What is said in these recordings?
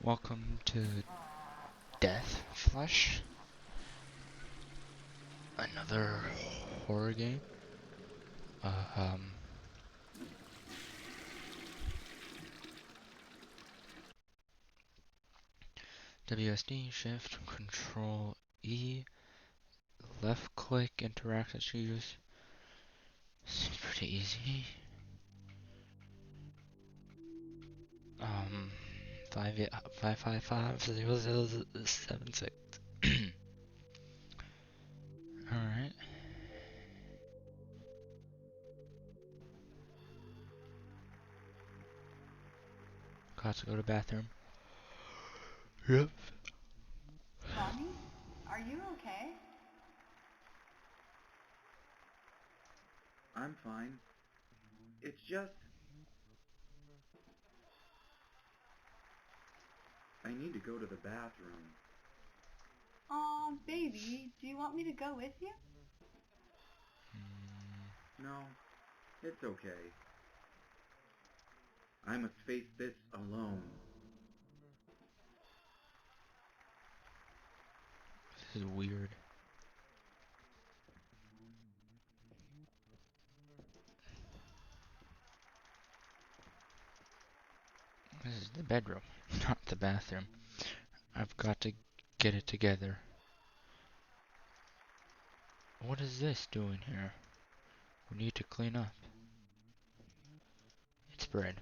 Welcome to Death Flesh, another horror game. Uh, um, WSD, Shift, Control E, left click, interact as you use. It's pretty easy. 555 0076. Alright. Got to go to the bathroom. Yep. Ronnie, are you okay? I'm fine. It's just... I need to go to the bathroom. Aw, baby, do you want me to go with you? No, it's okay. I must face this alone. This is weird. This is the bedroom, not the bathroom. I've got to get it together. What is this doing here? We need to clean up. It's bread.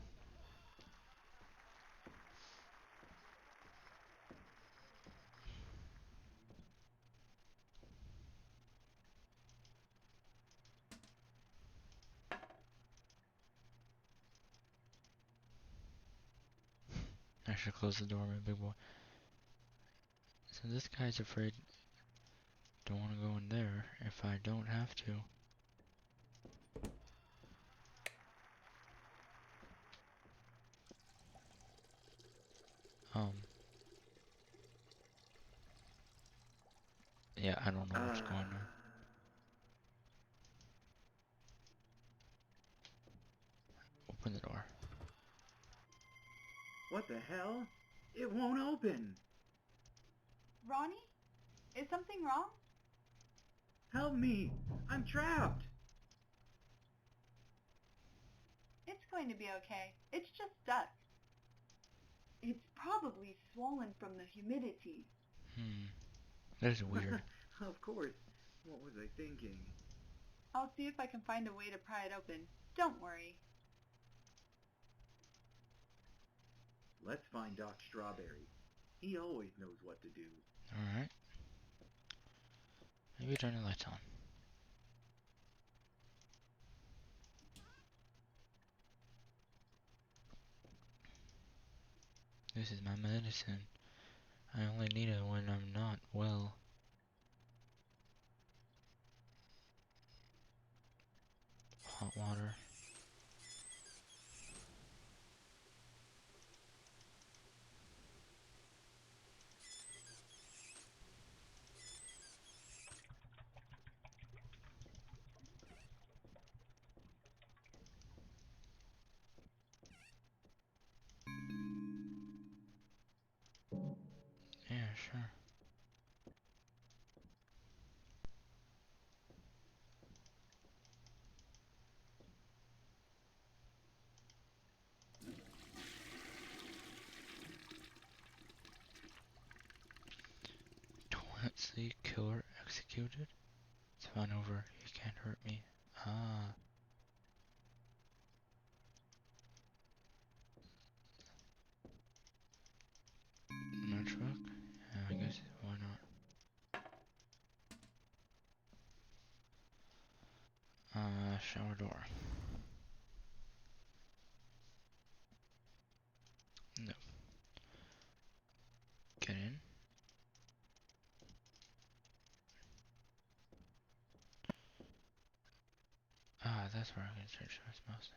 I should close the door, my big boy. So this guy's afraid. Don't want to go in there if I don't have to. Um. Yeah, I don't know what's going on. Open the door. What the hell? It won't open! Ronnie, is something wrong? Help me! I'm trapped! It's going to be okay. It's just stuck. It's probably swollen from the humidity. That is weird. Of course. What was I thinking? I'll see if I can find a way to pry it open. Don't worry. Let's find Doc Strawberry. He always knows what to do. Alright. Maybe turn the lights on. This is my medicine. I only need it when I'm not well. Hot water. Yeah, sure. Twenty killer executed? It's fine over. You can't hurt me. Ah. No truck? Yeah, I guess. Why not? Shower door. No. Get in. Ah, that's where I'm gonna search for most.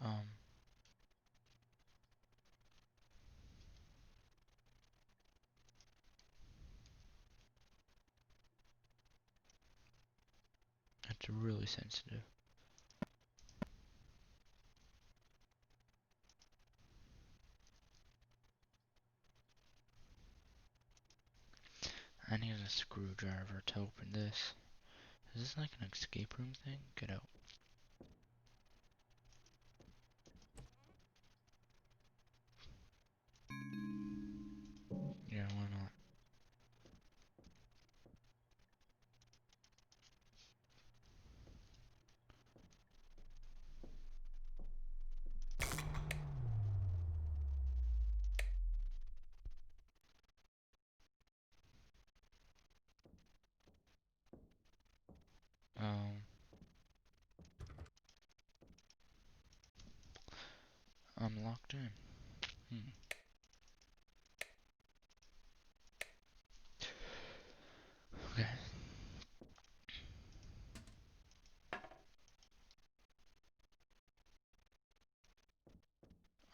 Um. It's really sensitive. I need a screwdriver to open this. Is this like an escape room thing? Get out. Yeah, why not? I'm locked in. Okay.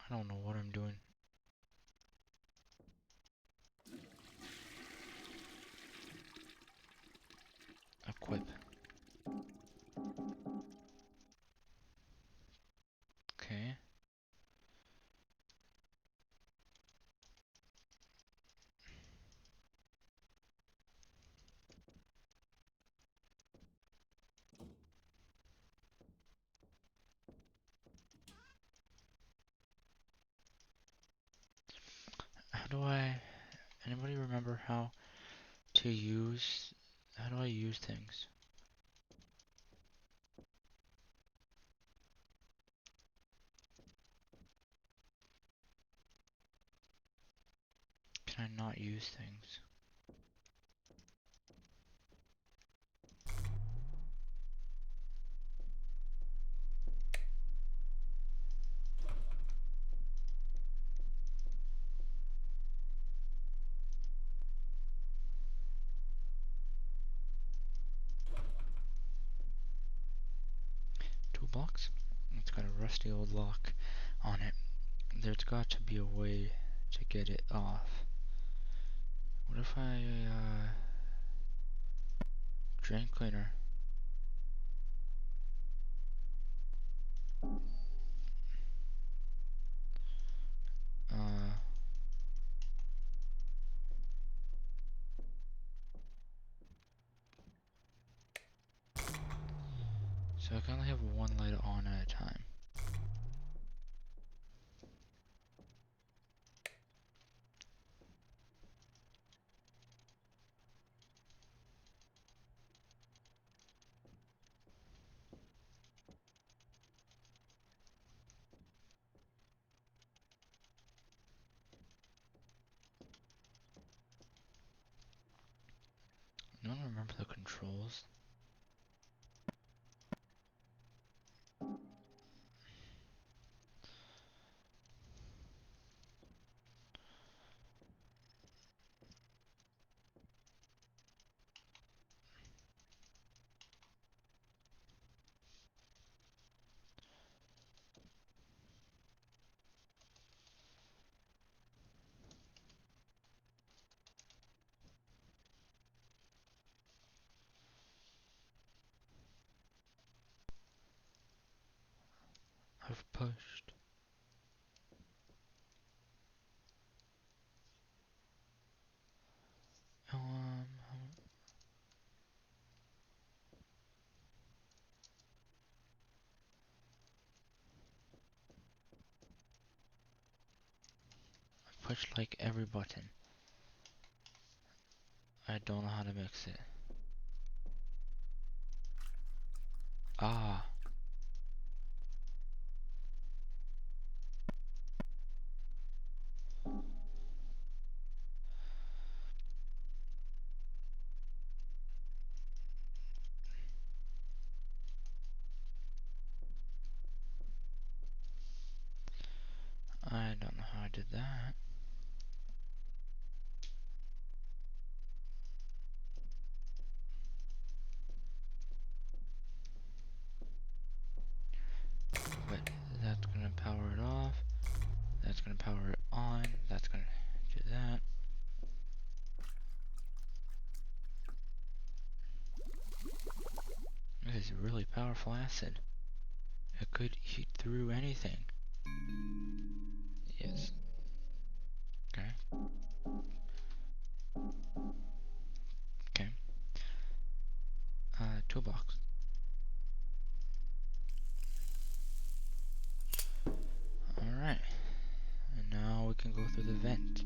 I don't know what I'm doing. Equip. Okay. How do I... Anybody remember how to use... How do I use things? Can I not use things? Toolbox? It's got a rusty old lock on it. There's got to be a way to get it off. What if I, drain cleaner? Uh, so I can only have one light on at a time. I don't remember the controls. I've pushed. Um, I've pushed like every button. I don't know how to mix it. Ah, I don't know how I did that. But that's gonna power it off. That's gonna power it on. That's gonna do that. This is really powerful acid. It could eat through anything. Yes. Okay. Okay. Toolbox. Alright. And now we can go through the vent.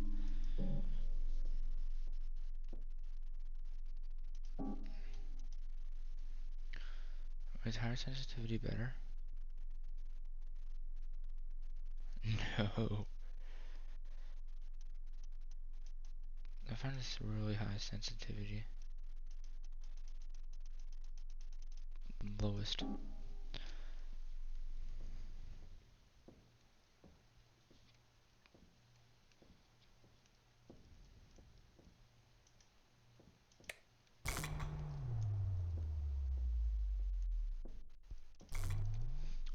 Is higher sensitivity better? No. I find this really high sensitivity. Lowest.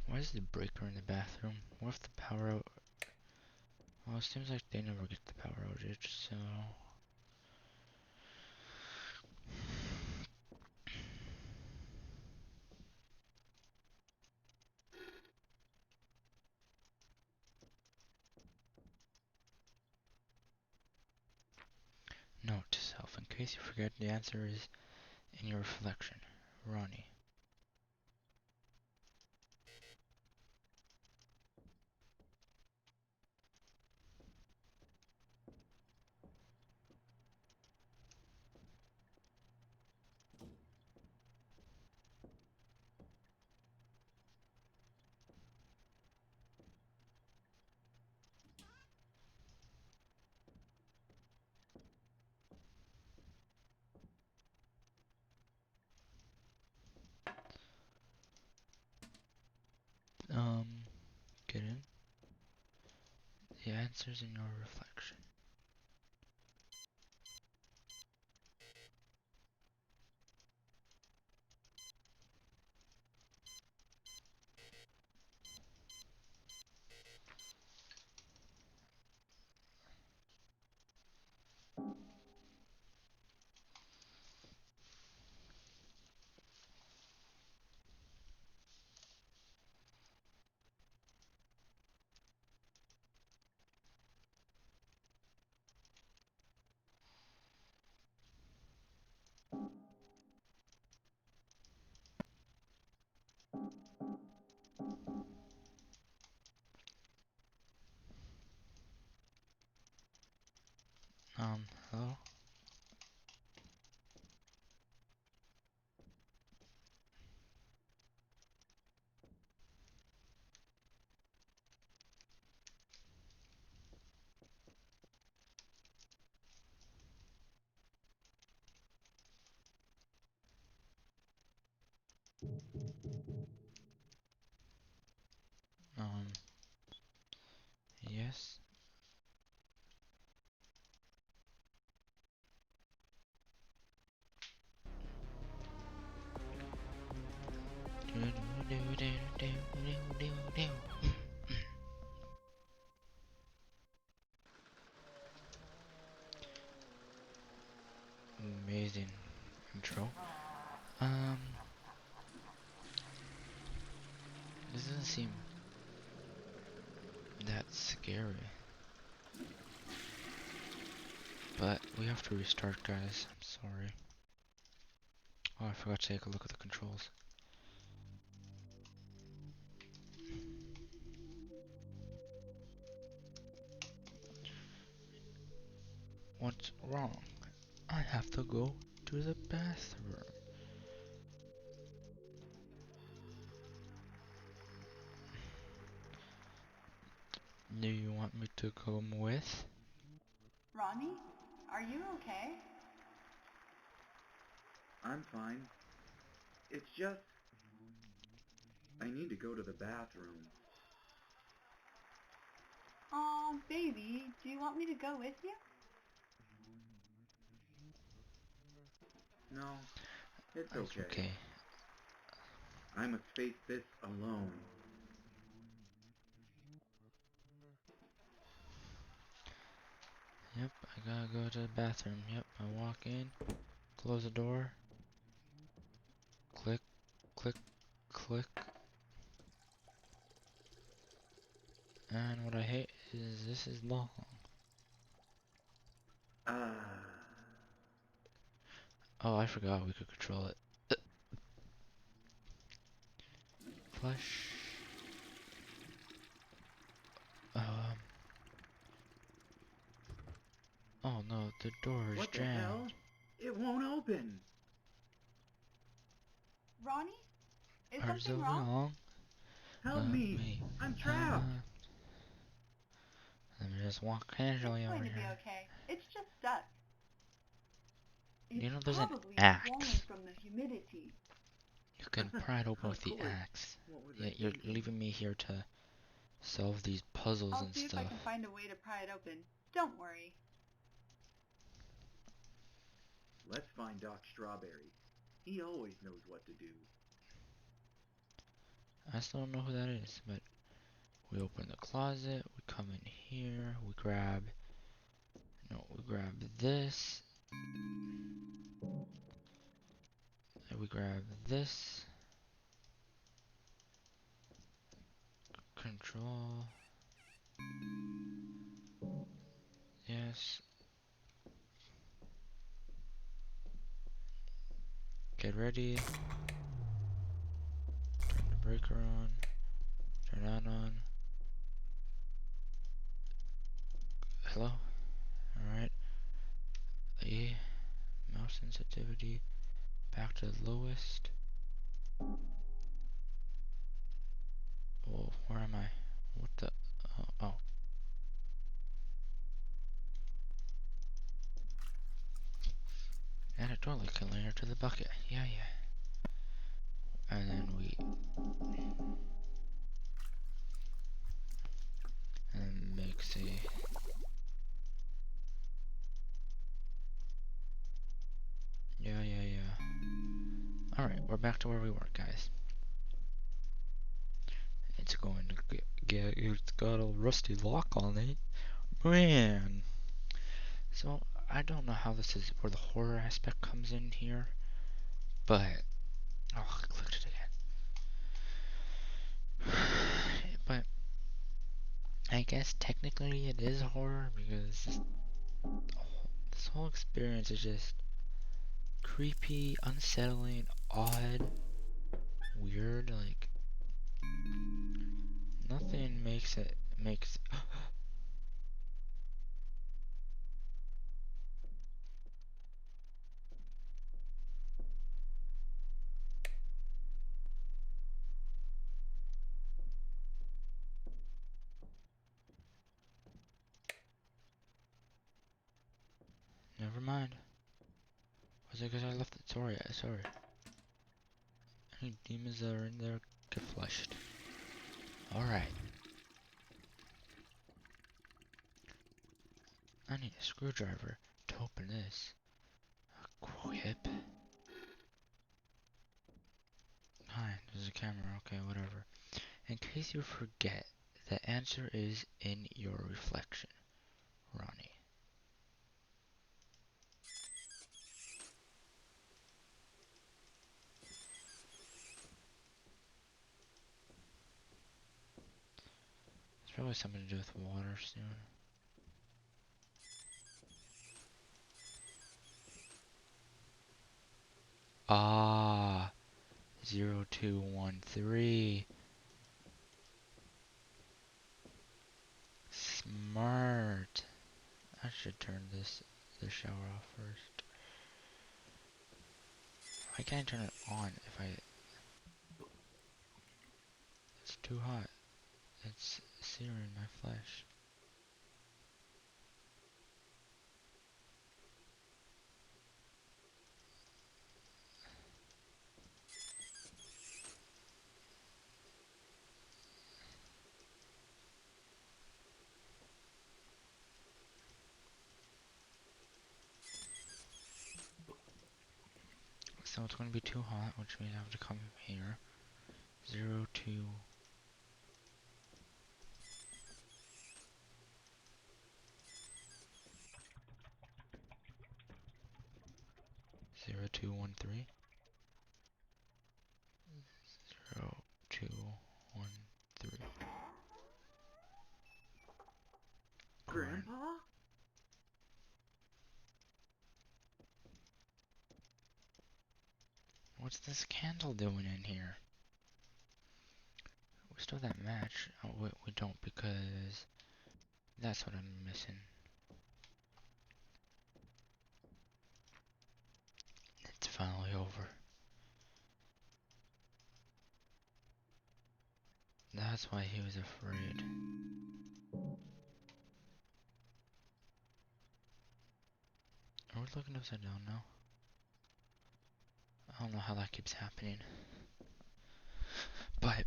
Why is the breaker in the bathroom? What if the power out? Well, it seems like they never get the power outage, so... Note to self, in case you forget, the answer is in your reflection. Ronnie. Get in. The answer's in your reflection. Hello? Yes? Amazing intro. This doesn't seem that scary. But we have to restart, guys. I'm sorry. Oh, I forgot to take a look at the controls. What's wrong? I have to go to the bathroom. Do you want me to come with? Ronnie, are you okay? I'm fine. It's just... I need to go to the bathroom. Aw, baby, do you want me to go with you? No, it's It's okay. okay. I must face this alone. Yep, I gotta go to the bathroom. Yep, I walk in, close the door, click, click, click. And what I hate is this is long. Oh, I forgot we could control it. Flush. Oh no, the door is What the jammed. hell? It won't open. Ronnie? Is Or something so wrong? wrong. Help me. I'm trapped. Let me just walk It's casually over going to be here. okay. It's just stuck. It's You know, there's an probably axe. swollen from the humidity. You can pry it open Of with the course. axe. What was I Yet you're thinking? leaving me here to solve these puzzles I'll and see if I stuff. can find a way to pry it open. Don't worry. Let's find Doc Strawberry. He always knows what to do. I still don't know who that is, but we open the closet, we come in here, we grab this, and we grab this, control, yes, get ready, turn the breaker on, turn that on, hello, alright, mouse sensitivity, back to the lowest. Whoa, where am I? What the? Oh. Add a toilet cleaner to the bucket. Yeah, yeah. And then we... And mix a... Yeah, yeah, yeah. Alright, we're back to where we were, guys. It's going to get... It's got a rusty lock on it. Man! So, I don't know how this is... Where the horror aspect comes in here. But... Oh, I clicked it again. But... I guess technically it is horror because this whole experience is just creepy, unsettling, odd, weird, like nothing makes never mind. Was it because I left it? Sorry, sorry. Any demons that are in there get flushed. Alright. I need a screwdriver to open this. Equip. Hi, there's a camera, okay, whatever. In case you forget, the answer is in your reflection, Ronnie. It's probably something to do with water soon. Ah, 0213. Smart. I should turn the shower off first. I can't turn it on if I... It's too hot. It's searing my flesh. So it's going to be too hot, which means I have to come here. 02. 0213. What's this candle doing in here? We still have that match. Oh, we don't because that's what I'm missing. It's finally over. That's why he was afraid. Are we looking upside down now? I don't know how that keeps happening. But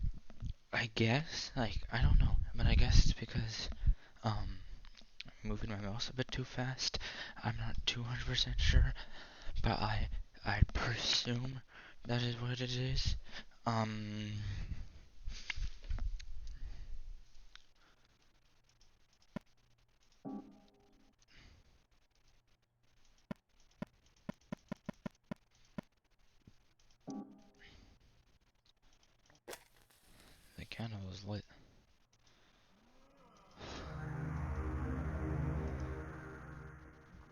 I guess, like, I don't know. But I guess it's because, I'm moving my mouse a bit too fast. I'm not 200% sure. But I presume that is what it is. The candle is lit.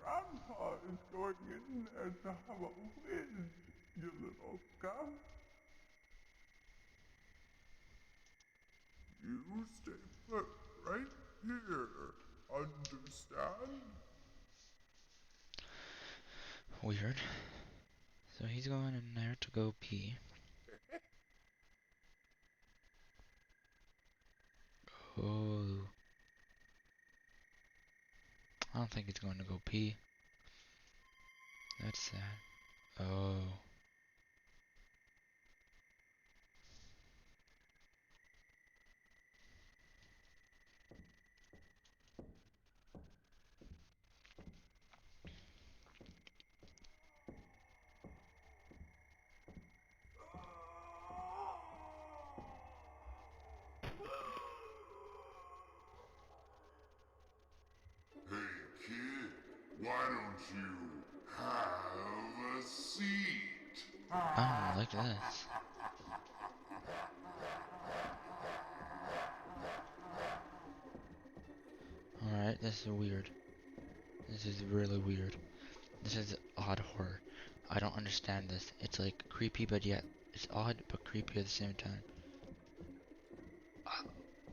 Grandpa is going in there to have a whiz, you little scum. You stay put right here, understand? Weird. So he's going in there to go pee. Oh. I don't think he's going to go pee. That's sad. Oh. Hey kid, why don't you have a seat? I don't like this. Alright, this is weird. This is really weird. This is odd horror. I don't understand this. It's like creepy, but yet it's odd but creepy at the same time.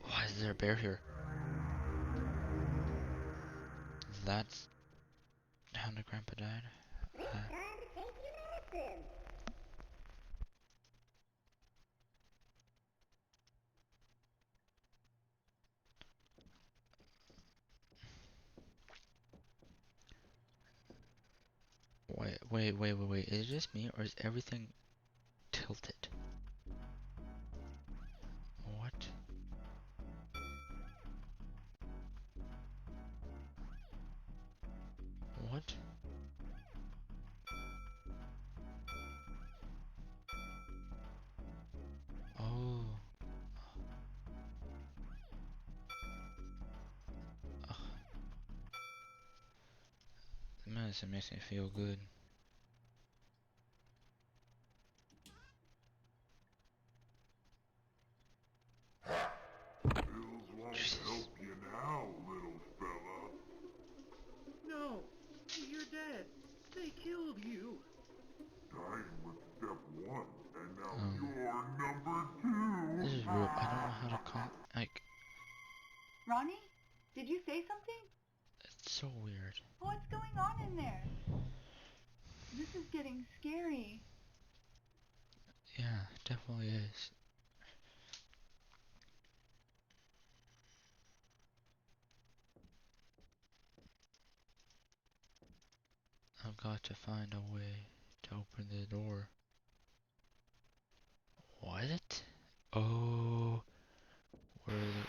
Why is there a bear here? That's how the grandpa died. Wait. Is it just me or is everything tilted? What? What? Oh. Ugh. The medicine makes me feel good. Pills won't Jesus. help you now, little fella. No, you're dead. They killed you. Dying with step one, and now Um, you're number two. This is real. I don't know how to like, Ronnie? Did you say something? it's so weird. What's going on in there? This is getting scary. Yeah, definitely is. I've got to find a way to open the door. What? Oh, where is it?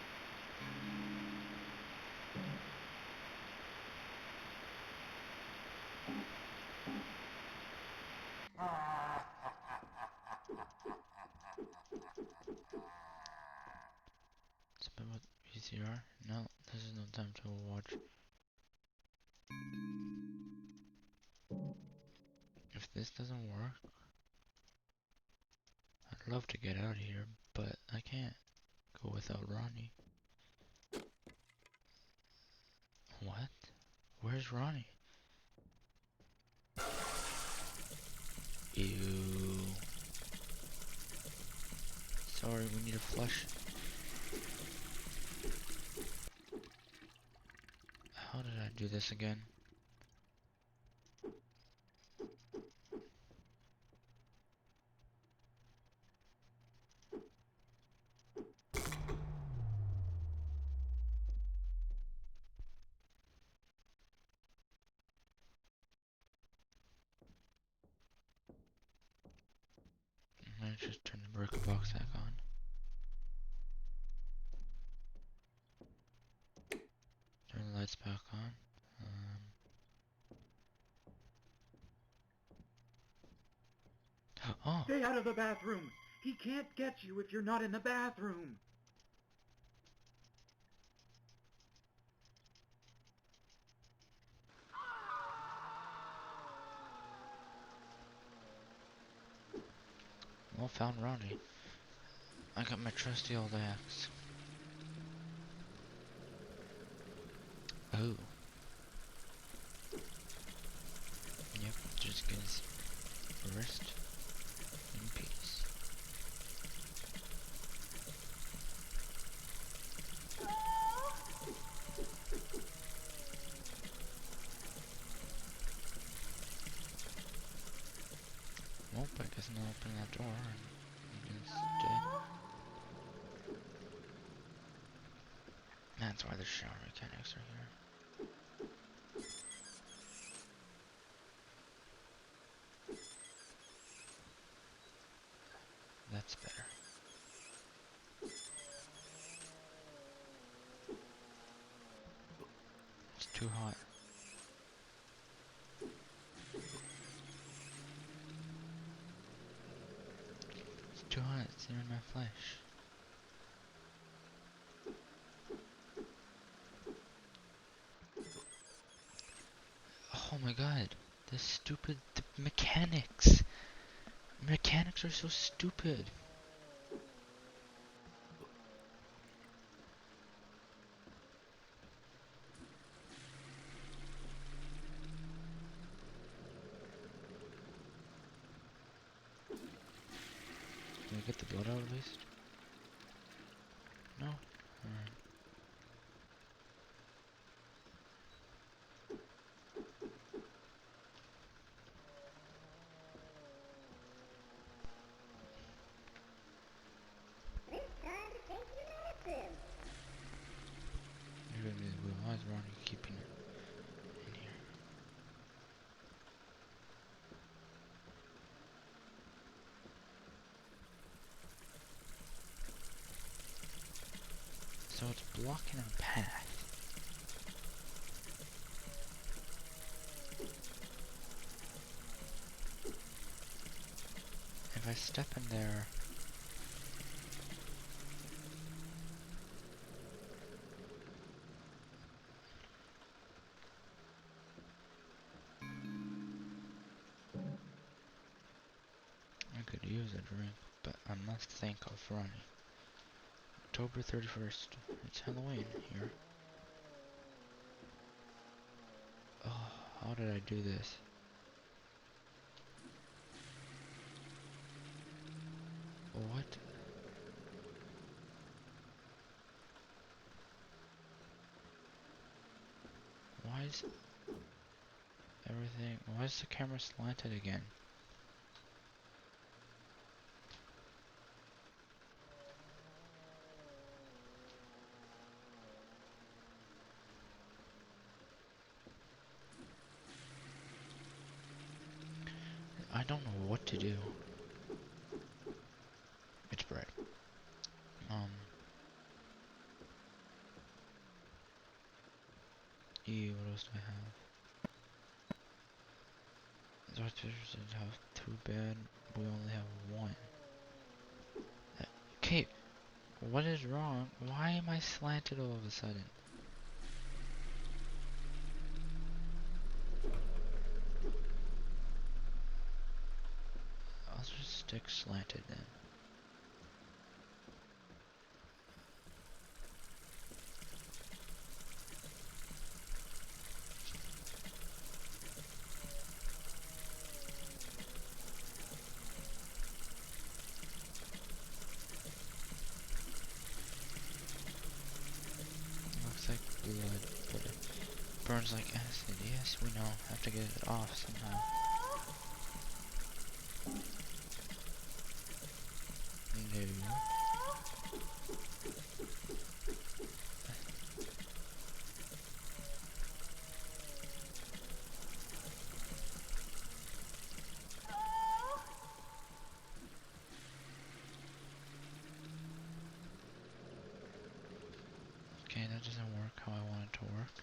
Something with VCR? No, this is no time to watch. If this doesn't work, I'd love to get out of here, but I can't go without Ronnie. What? Where's Ronnie? Ew. Sorry, we need a flush. How did I do this again? Let's just turn the broken box back on. Turn the lights back on. Oh! Stay out of the bathroom! He can't get you if you're not in the bathroom! Well, found Ronnie. I got my trusty old axe. Oh. Yep, just gonna rest in peace. Nope, I guess not open that door and instead. That's why the shower mechanics are here. That's better. It's too hot. It's too hot, it's in my flesh. Oh my god, the stupid mechanics. Mechanics are so stupid. Can we get the blood out at least? No? Alright. Why is Ronnie keeping it in here? So it's blocking our path. If I step in there... I could use a drink, but I must think of Ronnie. October 31st. It's Halloween here. Oh, how did I do this? What? Why is everything... Why is the camera slanted again? I don't know what to do. It's bread. Ew, what else do I have? Doctors have too bad. We only have one. Okay, what is wrong? Why am I slanted all of a sudden? I'll just stick slanted then. Smells like acid. Yes, we know. Have to get it off somehow. No. Okay, that doesn't work how I want it to work.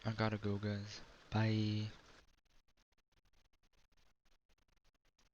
I gotta go, guys. Bye.